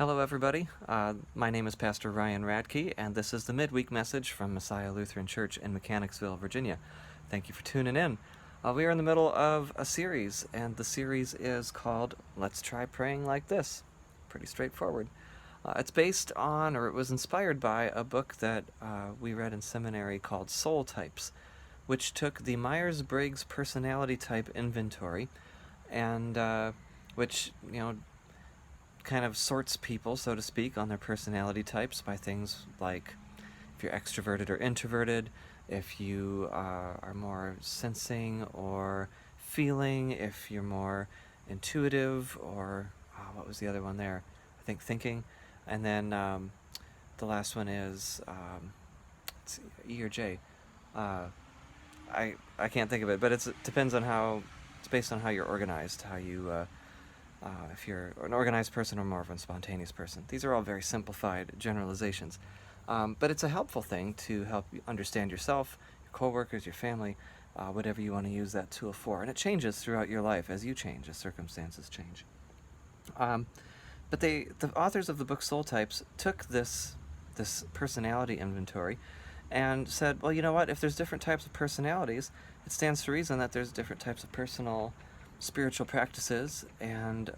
Hello, everybody. My name is Pastor Ryan Radke, and this is the midweek message from Messiah Lutheran Church in Mechanicsville, Virginia. Thank you for tuning in. We are in the middle of a series, and the series is called Let's Try Praying Like This. Pretty straightforward. It's based on, or it was inspired by, a book that we read in seminary called Soul Types, which took the Myers-Briggs Personality Type Inventory, and which, kind of sorts people, so to speak, on their personality types by things like if you're extroverted or introverted, if you are more sensing or feeling, if you're more intuitive, or what was the other one there? I think thinking. And then the last one is let's see, E or J. I can't think of it, but it depends on how, it's based on how you're organized, how you if you're an organized person or more of a spontaneous person. These are all very simplified generalizations. But it's a helpful thing to help you understand yourself, your coworkers, your family, whatever you want to use that tool for. And it changes throughout your life as you change, as circumstances change. But the authors of the book Soul Types took this personality inventory and said, well, you know what, if there's different types of personalities, it stands to reason that there's different types of spiritual practices and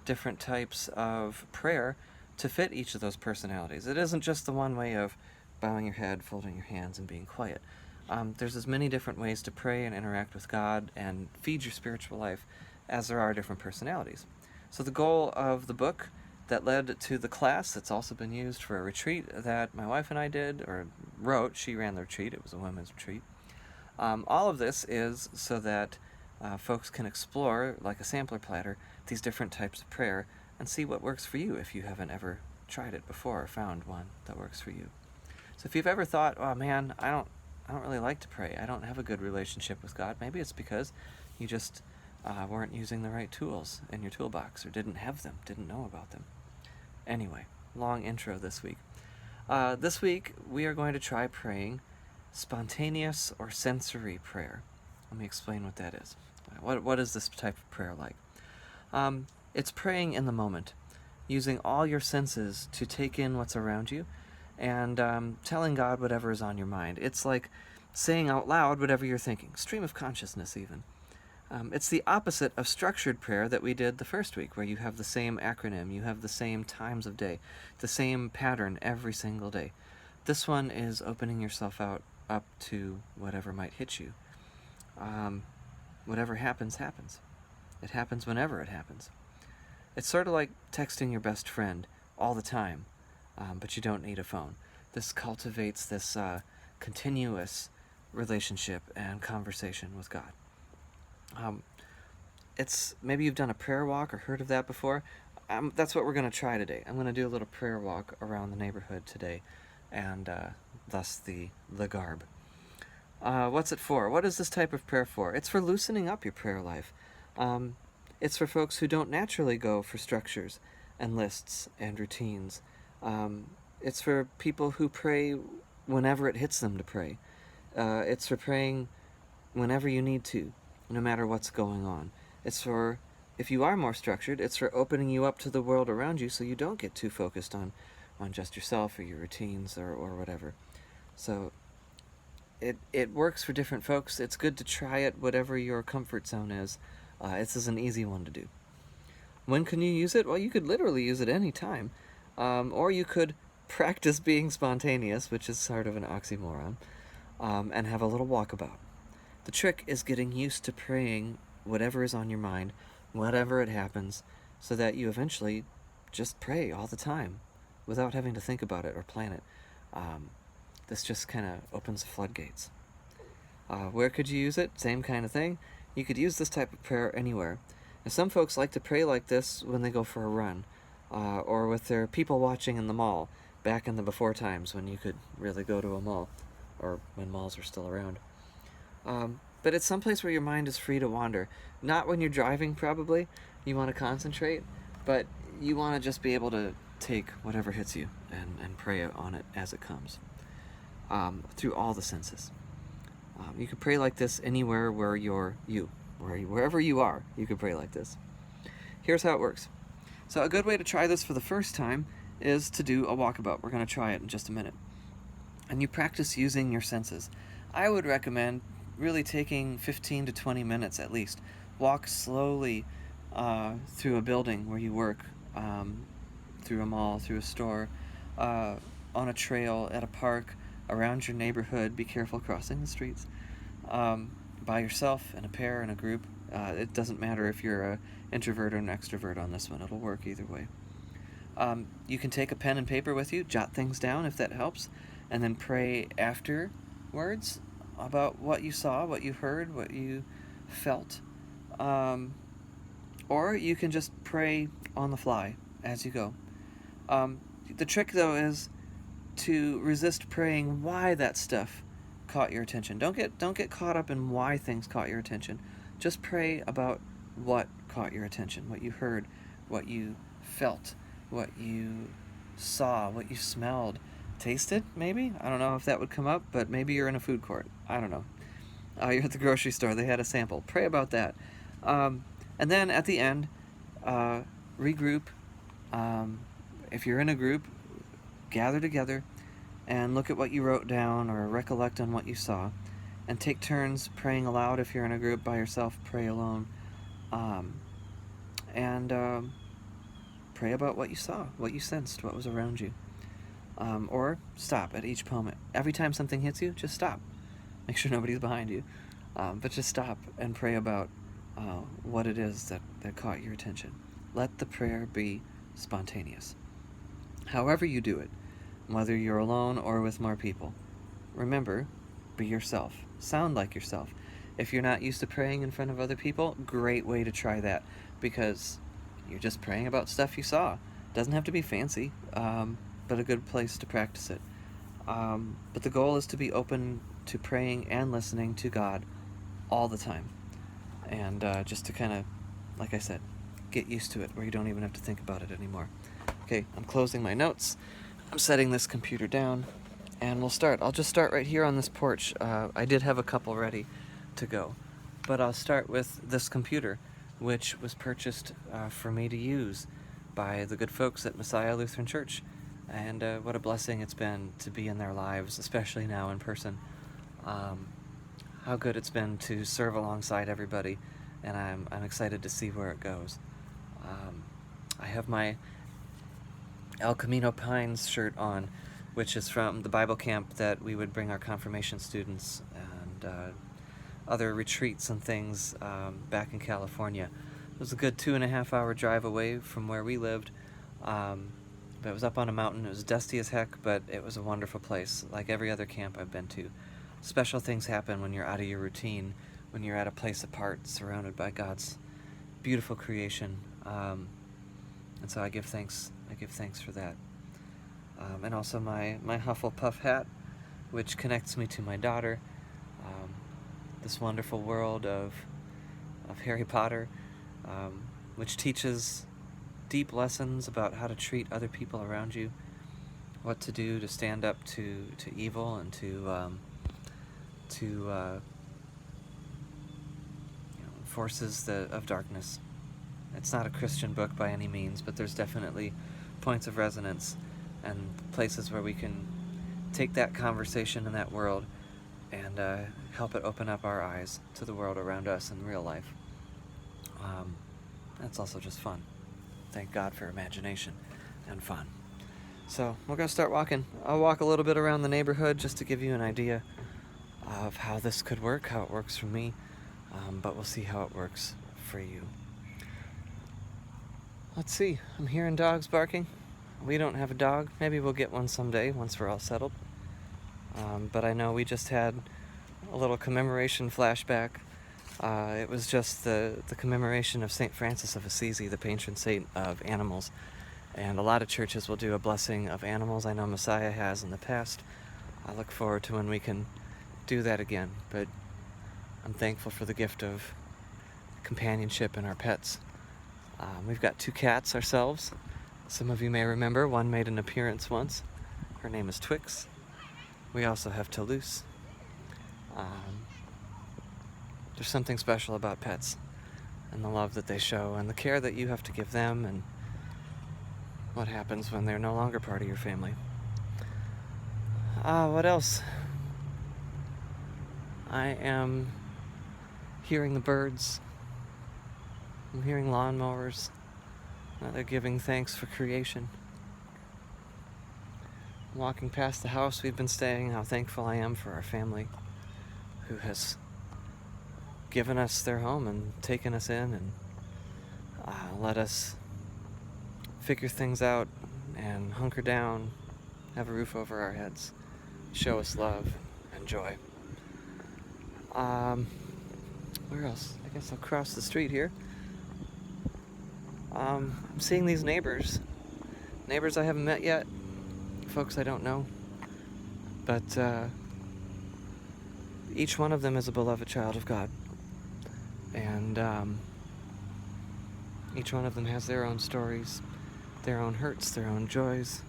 different types of prayer to fit each of those personalities. It isn't just the one way of bowing your head, folding your hands, and being quiet. There's as many different ways to pray and interact with God and feed your spiritual life as there are different personalities. So the goal of the book that led to the class that's also been used for a retreat that my wife and I did, or wrote, she ran the retreat, it was a women's retreat. All of this is so that folks can explore, like a sampler platter, these different types of prayer and see what works for you if you haven't ever tried it before or found one that works for you. So if you've ever thought, oh man, I don't really like to pray, I don't have a good relationship with God, maybe it's because you just weren't using the right tools in your toolbox or didn't have them, didn't know about them. Anyway, long intro this week. This week we are going to try praying spontaneous or sensory prayer. Let me explain what that is. What is this type of prayer like? It's praying in the moment, using all your senses to take in what's around you and telling God whatever is on your mind. It's like saying out loud whatever you're thinking, stream of consciousness even. It's the opposite of structured prayer that we did the first week, where you have the same acronym, you have the same times of day, the same pattern every single day. This one is opening yourself up to whatever might hit you. Whatever happens, happens. It happens whenever it happens. It's sort of like texting your best friend all the time, but you don't need a phone. This cultivates this continuous relationship and conversation with God. It's maybe you've done a prayer walk or heard of that before. That's what we're going to try today. I'm going to do a little prayer walk around the neighborhood today, and thus the garb. What's it for? What is this type of prayer for? It's for loosening up your prayer life. It's for folks who don't naturally go for structures and lists and routines. It's for people who pray whenever it hits them to pray. It's for praying whenever you need to, no matter what's going on. It's for, if you are more structured, it's for opening you up to the world around you so you don't get too focused on just yourself or your routines or whatever. So it works for different folks. It's good to try it, whatever your comfort zone is. This is an easy one to do. When can you use it? Well, you could literally use it any time. Or you could practice being spontaneous, which is sort of an oxymoron, and have a little walkabout. The trick is getting used to praying whatever is on your mind, whatever it happens, so that you eventually just pray all the time without having to think about it or plan it. This just kind of opens the floodgates. Where could you use it? Same kind of thing. You could use this type of prayer anywhere. And some folks like to pray like this when they go for a run, or with their people watching in the mall, back in the before times when you could really go to a mall, or when malls were still around. But it's someplace where your mind is free to wander. Not when you're driving, probably. You want to concentrate, but you want to just be able to take whatever hits you and pray on it as it comes. Through all the senses. You could pray like this anywhere where wherever you are, you could pray like this. Here's how it works. So a good way to try this for the first time is to do a walkabout. We're going to try it in just a minute. And you practice using your senses. I would recommend really taking 15 to 20 minutes at least. Walk slowly through a building where you work, through a mall, through a store, on a trail, at a park, around your neighborhood. Be careful crossing the streets. By yourself, in a pair, in a group. It doesn't matter if you're an introvert or an extrovert on this one. It'll work either way. You can take a pen and paper with you, jot things down if that helps, and then pray afterwards about what you saw, what you heard, what you felt. Or you can just pray on the fly as you go. The trick, though, is to resist praying why that stuff caught your attention. Don't get caught up in why things caught your attention. Just pray about what caught your attention, what you heard, what you felt, what you saw, what you smelled, tasted, maybe? I don't know if that would come up, but maybe you're in a food court. I don't know. You're at the grocery store. They had a sample. Pray about that. And then at the end, regroup. If you're in a group, gather together and look at what you wrote down or recollect on what you saw, and take turns praying aloud. If you're in a group by yourself, pray alone. And pray about what you saw, what you sensed, what was around you. Or stop at each moment. Every time something hits you, just stop. Make sure nobody's behind you. But just stop and pray about what it is that caught your attention. Let the prayer be spontaneous. However you do it, whether you're alone or with more people, remember, be yourself. Sound like yourself. If you're not used to praying in front of other people, great way to try that, because you're just praying about stuff you saw. Doesn't have to be fancy, but a good place to practice it. But the goal is to be open to praying and listening to God all the time. And just to kind of, like I said, get used to it where you don't even have to think about it anymore. Okay, I'm closing my notes. I'm setting this computer down, and we'll start. I'll just start right here on this porch. I did have a couple ready to go, but I'll start with this computer, which was purchased for me to use by the good folks at Messiah Lutheran Church. And what a blessing it's been to be in their lives, especially now in person. How good it's been to serve alongside everybody, and I'm excited to see where it goes. I have my El Camino Pines shirt on, which is from the Bible camp that we would bring our confirmation students and other retreats and things back in California. It was a good 2.5-hour drive away from where we lived. But it was up on a mountain. It was dusty as heck, but it was a wonderful place, like every other camp I've been to. Special things happen when you're out of your routine, when you're at a place apart, surrounded by God's beautiful creation. And so I give thanks for that. And also my Hufflepuff hat, which connects me to my daughter, this wonderful world of Harry Potter, which teaches deep lessons about how to treat other people around you, what to do to stand up to evil and to forces of darkness. It's not a Christian book by any means, but there's definitely points of resonance and places where we can take that conversation in that world and help it open up our eyes to the world around us in real life. That's also just fun. Thank God for imagination and fun. So we're going to start walking. I'll walk a little bit around the neighborhood just to give you an idea of how this could work, how it works for me, but we'll see how it works for you. Let's see, I'm hearing dogs barking. We don't have a dog. Maybe we'll get one someday once we're all settled. But I know we just had a little commemoration flashback. It was just the commemoration of St. Francis of Assisi, the patron saint of animals. And a lot of churches will do a blessing of animals. I know Messiah has in the past. I look forward to when we can do that again. But I'm thankful for the gift of companionship in our pets. We've got 2 cats ourselves. Some of you may remember, one made an appearance once. Her name is Twix. We also have Toulouse. There's something special about pets and the love that they show and the care that you have to give them, and what happens when they're no longer part of your family. What else? I am hearing the birds. I'm hearing lawnmowers. They're giving thanks for creation. Walking past the house we've been staying, how thankful I am for our family who has given us their home and taken us in and let us figure things out and hunker down, have a roof over our heads, show us love and joy. Where else? I guess I'll cross the street here. I'm seeing these neighbors I haven't met yet, folks I don't know, but each one of them is a beloved child of God, and each one of them has their own stories, their own hurts, their own joys.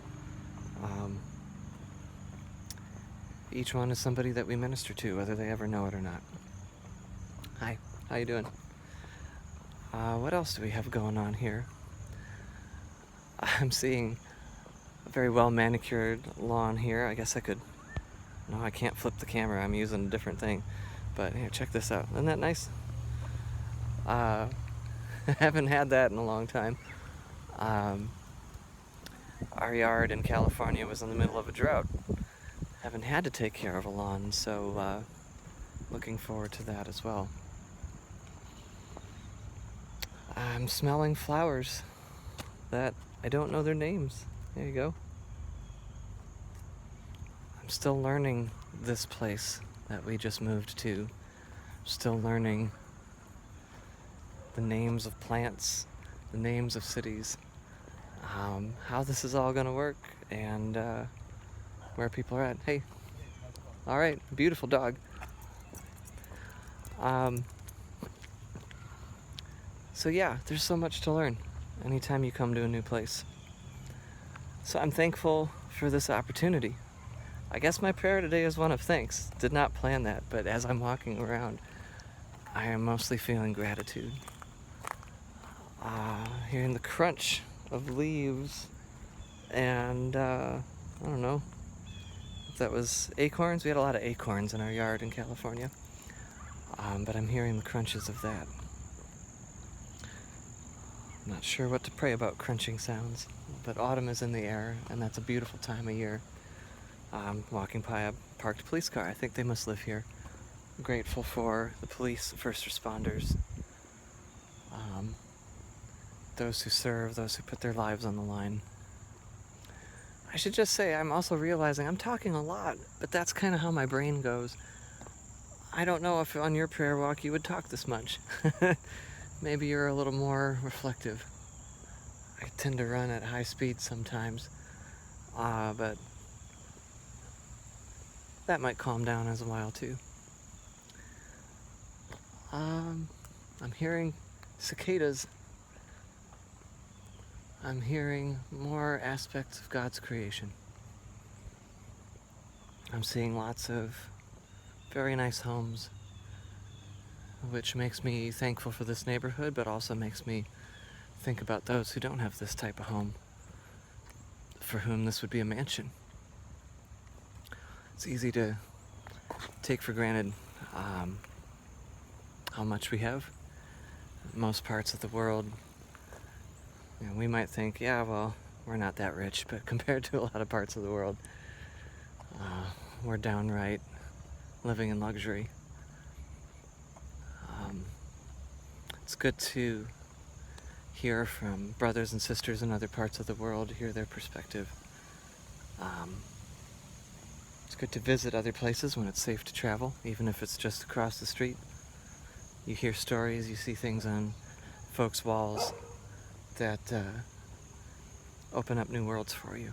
Each one is somebody that we minister to, whether they ever know it or not. Hi, how you doing? What else do we have going on here? I'm seeing a very well manicured lawn here. I guess I could... No, I can't flip the camera. I'm using a different thing. But here, check this out. Isn't that nice? I haven't had that in a long time. Our yard in California was in the middle of a drought. Haven't had to take care of a lawn, so looking forward to that as well. I'm smelling flowers that I don't know their names. There you go. I'm still learning this place that we just moved to. Still learning the names of plants, the names of cities, how this is all gonna work, and where people are at. Hey, all right, beautiful dog. So yeah, there's so much to learn anytime you come to a new place. So I'm thankful for this opportunity. I guess my prayer today is one of thanks. Did not plan that, but as I'm walking around, I am mostly feeling gratitude. Hearing the crunch of leaves and I don't know if that was acorns. We had a lot of acorns in our yard in California, but I'm hearing the crunches of that. I'm not sure what to pray about crunching sounds, but autumn is in the air, and that's a beautiful time of year. Walking by a parked police car. I think they must live here. I'm grateful for the police, first responders, those who serve, those who put their lives on the line. I should just say, I'm also realizing I'm talking a lot, but that's kind of how my brain goes. I don't know if on your prayer walk you would talk this much. Maybe you're a little more reflective. I tend to run at high speed sometimes, but that might calm down as a while too. I'm hearing cicadas. I'm hearing more aspects of God's creation. I'm seeing lots of very nice homes, which makes me thankful for this neighborhood, but also makes me think about those who don't have this type of home, for whom this would be a mansion. It's easy to take for granted how much we have. In most parts of the world, we might think, yeah, well, we're not that rich, but compared to a lot of parts of the world, we're downright living in luxury. It's good to hear from brothers and sisters in other parts of the world, hear their perspective. It's good to visit other places when it's safe to travel, even if it's just across the street. You hear stories, you see things on folks' walls that open up new worlds for you.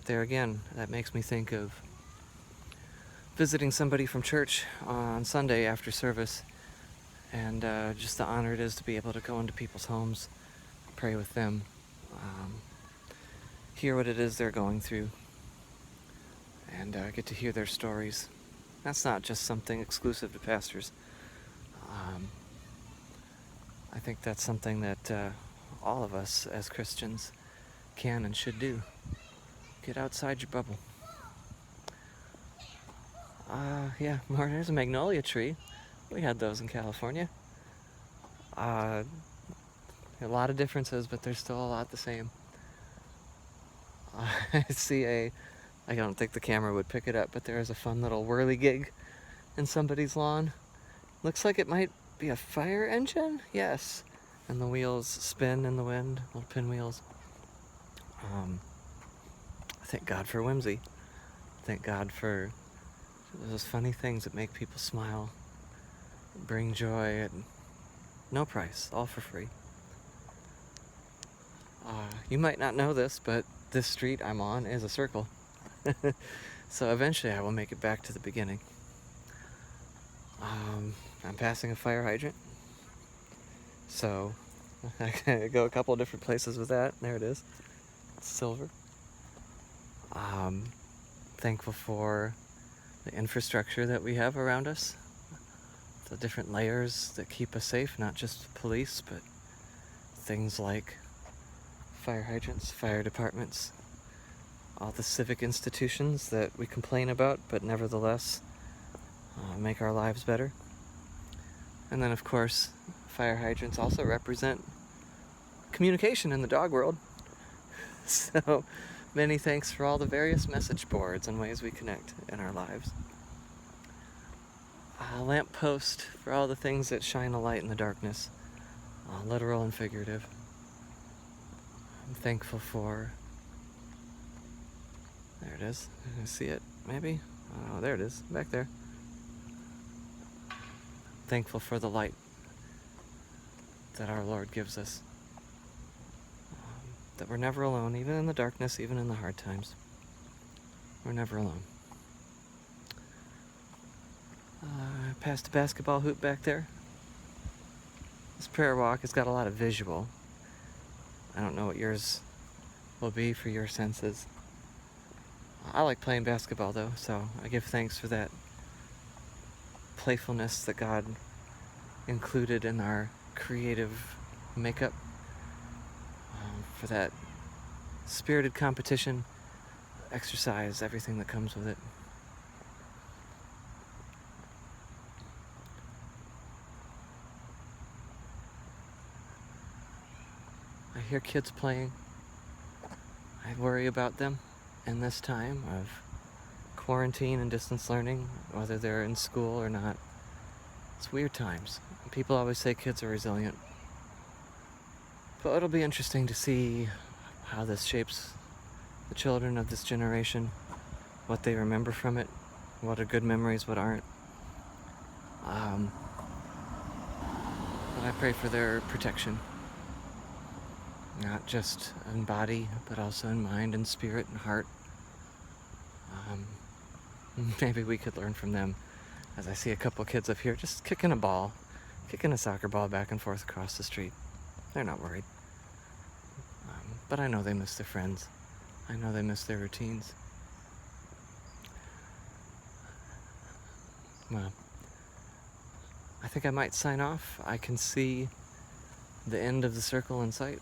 There again, that makes me think of visiting somebody from church on Sunday after service, and just the honor it is to be able to go into people's homes, pray with them, hear what it is they're going through, and get to hear their stories. That's not just something exclusive to pastors. I think that's something that all of us as Christians can and should do. Get outside your bubble. Yeah, there's a magnolia tree. We had those in California. A lot of differences, but there's still a lot the same. I see I don't think the camera would pick it up, but there is a fun little whirligig in somebody's lawn. Looks like it might be a fire engine? Yes. And the wheels spin in the wind, little pinwheels. Thank God for whimsy. Thank God for those funny things that make people smile, bring joy at no price, all for free. You might not know this, but this street I'm on is a circle. So eventually I will make it back to the beginning. I'm passing a fire hydrant. So I can go a couple of different places with that. There it is. It's silver. Thankful for the infrastructure that we have around us. The different layers that keep us safe, not just police, but things like fire hydrants, fire departments, all the civic institutions that we complain about, but nevertheless make our lives better. And then, of course, fire hydrants also represent communication in the dog world. So many thanks for all the various message boards and ways we connect in our lives. A lamp post for all the things that shine a light in the darkness, literal and figurative. I'm thankful for... There it is. You can see it, maybe? Oh, there it is, back there. Thankful for the light that our Lord gives us. That we're never alone, even in the darkness, even in the hard times. We're never alone. Past a basketball hoop back there. This prayer walk has got a lot of visual. I don't know what yours will be for your senses. I like playing basketball though, so I give thanks for that playfulness that God included in our creative makeup, for that spirited competition, exercise, everything that comes with it. I hear kids playing. I worry about them in this time of quarantine and distance learning, whether they're in school or not. It's weird times. People always say kids are resilient. But it'll be interesting to see how this shapes the children of this generation, what they remember from it, what are good memories, what aren't. But I pray for their protection. Not just in body, but also in mind and spirit and heart. Maybe we could learn from them, as I see a couple kids up here just kicking a soccer ball back and forth across the street. They're not worried. But I know they miss their friends. I know they miss their routines. Well, I think I might sign off. I can see the end of the circle in sight.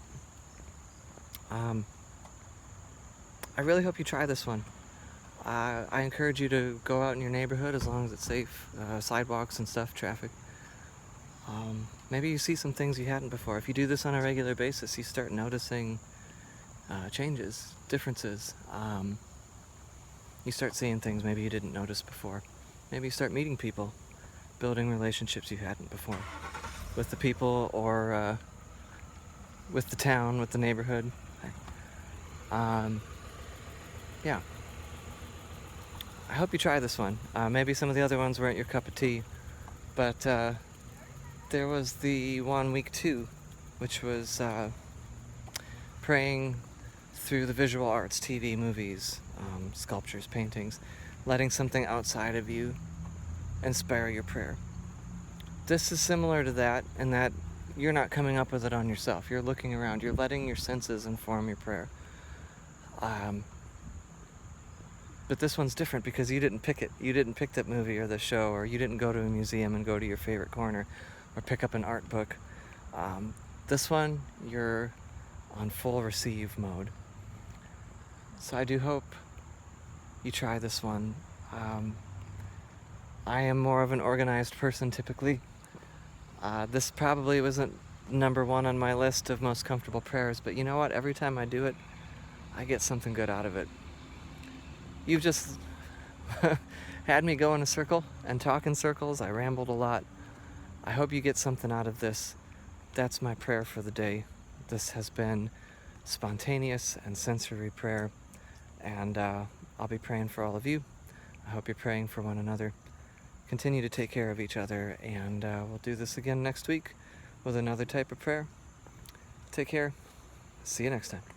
I really hope you try this one. I encourage you to go out in your neighborhood as long as it's safe, sidewalks and stuff, traffic. Maybe you see some things you hadn't before. If you do this on a regular basis, you start noticing changes, differences. You start seeing things maybe you didn't notice before. Maybe you start meeting people, building relationships you hadn't before, with the people or with the town, with the neighborhood. Yeah. I hope you try this one. Maybe some of the other ones weren't your cup of tea, but there was the one week 2, which was praying through the visual arts, TV, movies, sculptures, paintings, letting something outside of you inspire your prayer. This is similar to that in that you're not coming up with it on yourself. You're looking around. You're letting your senses inform your prayer. But this one's different because you didn't pick it. You didn't pick that movie or the show, or you didn't go to a museum and go to your favorite corner or pick up an art book. This one, you're on full receive mode. So I do hope you try this one. I am more of an organized person typically. This probably wasn't number one on my list of most comfortable prayers, but you know what? Every time I do it, I get something good out of it. You've just had me go in a circle and talk in circles. I rambled a lot. I hope you get something out of this. That's my prayer for the day. This has been spontaneous and sensory prayer, and I'll be praying for all of you. I hope you're praying for one another. Continue to take care of each other, and we'll do this again next week with another type of prayer. Take care. See you next time.